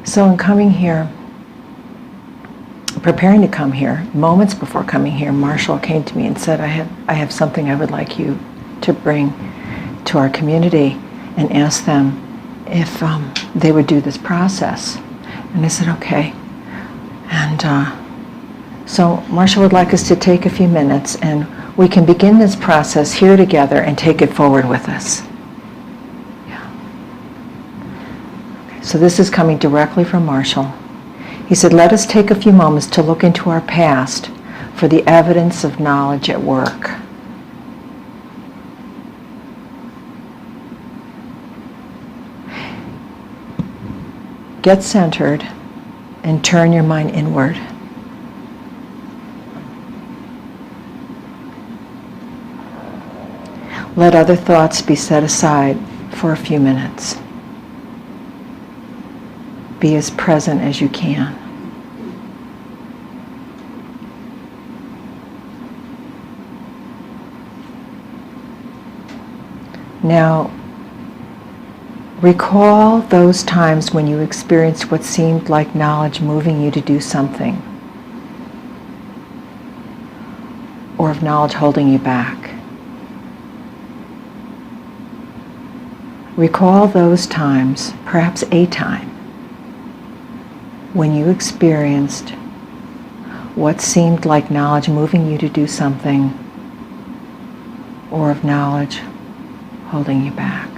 So in coming here, preparing to come here, moments before coming here, Marshall came to me and said, I have something I would like you to bring to our community, and ask them if they would do this process. And I said, okay. And so Marshall would like us to take a few minutes, and we can begin this process here together and take it forward with us. Yeah. Okay. So this is coming directly from Marshall. He said, let us take a few moments to look into our past for the evidence of knowledge at work. Get centered and turn your mind inward. Let other thoughts be set aside for a few minutes. Be as present as you can. Now, recall those times when you experienced what seemed like knowledge moving you to do something, or of knowledge holding you back. Recall those times, perhaps a time, when you experienced what seemed like knowledge moving you to do something, or of knowledge holding you back.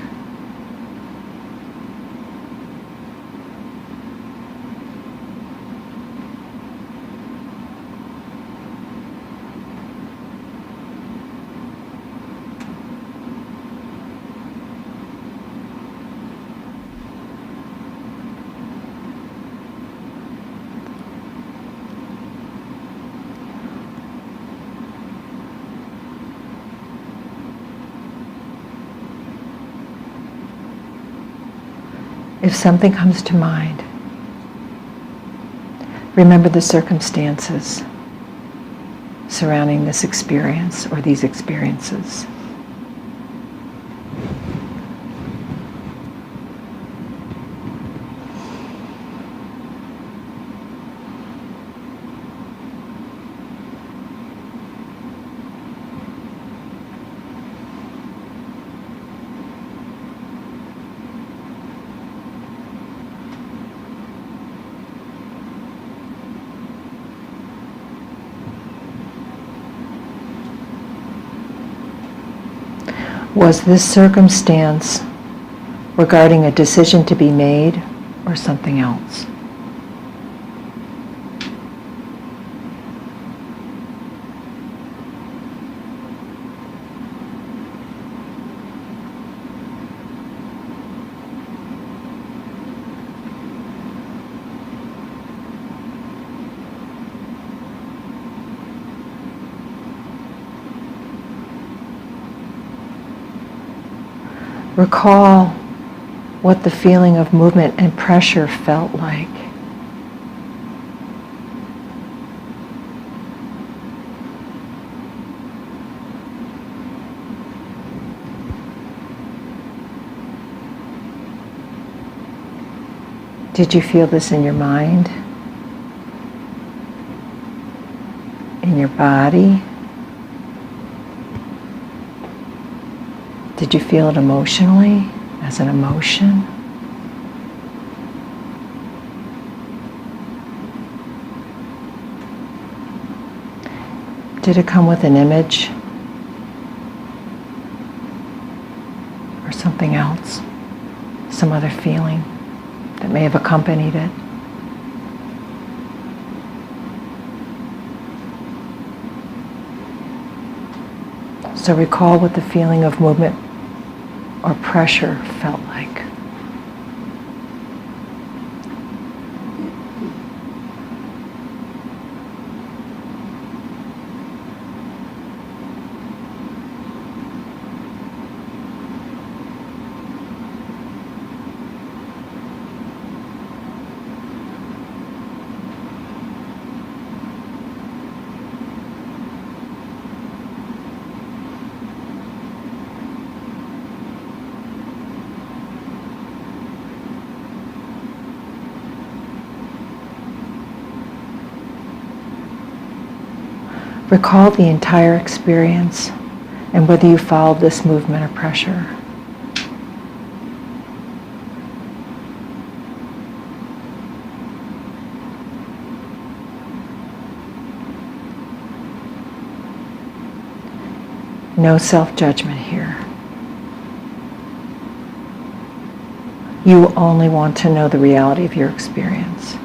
If something comes to mind, remember the circumstances surrounding this experience or these experiences. Was this circumstance regarding a decision to be made or something else? Recall what the feeling of movement and pressure felt like. Did you feel this in your mind? In your body? Did you feel it emotionally, as an emotion? Did it come with an image or something else, some other feeling that may have accompanied it? So recall what the feeling of movement or pressure felt like. Recall the entire experience and whether you followed this movement or pressure. No self-judgment here. You only want to know the reality of your experience.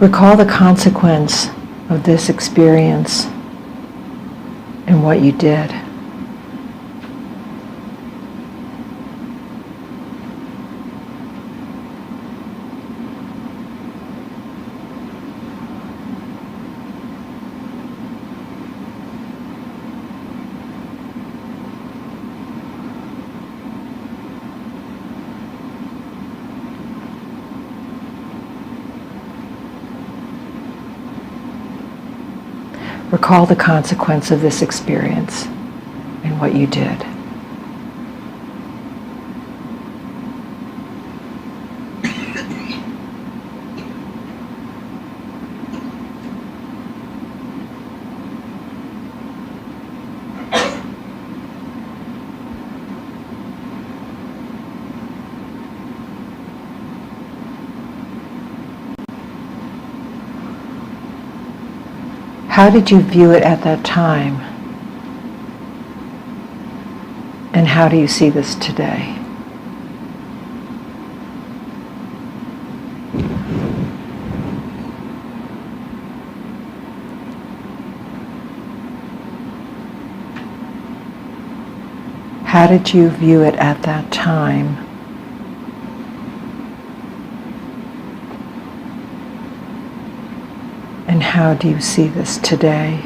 Recall the consequence of this experience and what you did. Recall the consequence of this experience and what you did. How did you view it at that time? And how do you see this today? How did you view it at that time? And how do you see this today?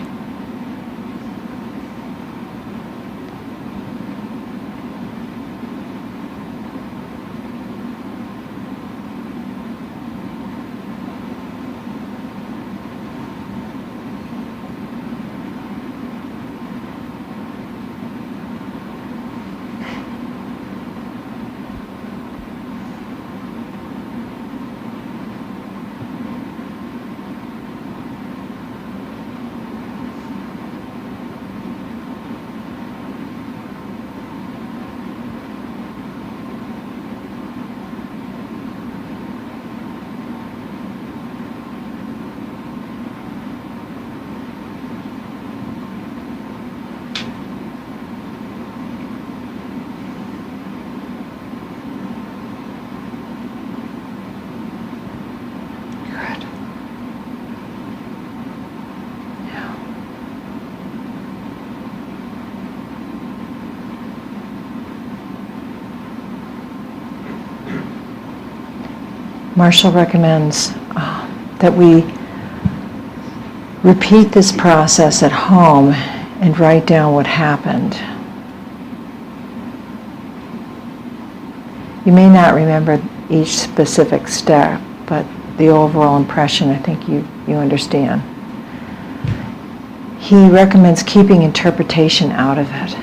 Marshall recommends that we repeat this process at home and write down what happened. You may not remember each specific step, but the overall impression, I think you understand. He recommends keeping interpretation out of it.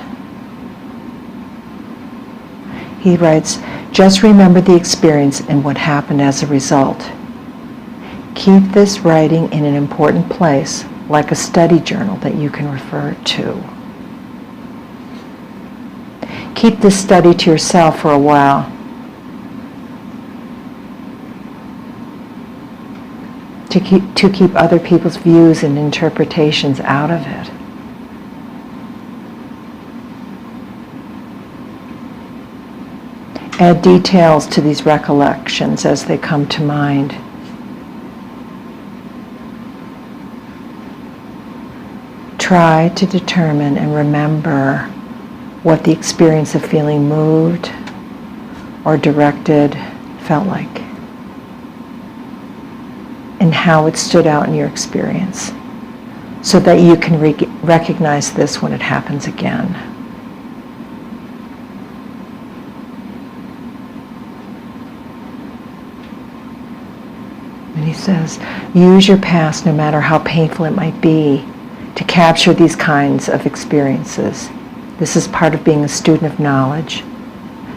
He writes, just remember the experience and what happened as a result. Keep this writing in an important place, like a study journal that you can refer to. Keep this study to yourself for a while. To keep other people's views and interpretations out of it. Add details to these recollections as they come to mind. Try to determine and remember what the experience of feeling moved or directed felt like, and how it stood out in your experience, so that you can recognize this when it happens again. he says, use your past, no matter how painful it might be, to capture these kinds of experiences. This is part of being a student of knowledge.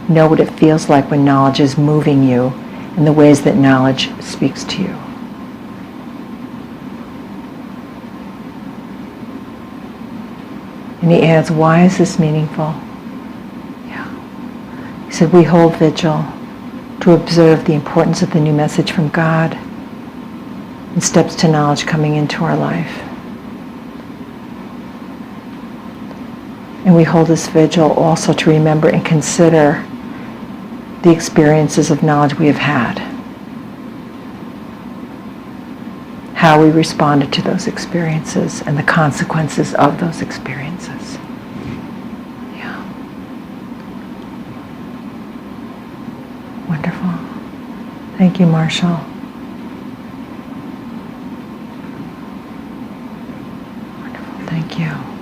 Know what it feels like when knowledge is moving you and the ways that knowledge speaks to you. And he adds, why is this meaningful? Yeah. He said, we hold vigil to observe the importance of the new message from God and steps to knowledge coming into our life. And we hold this vigil also to remember and consider the experiences of knowledge we have had. How we responded to those experiences and the consequences of those experiences. Yeah. Wonderful. Thank you, Marshall. Wonderful. Thank you.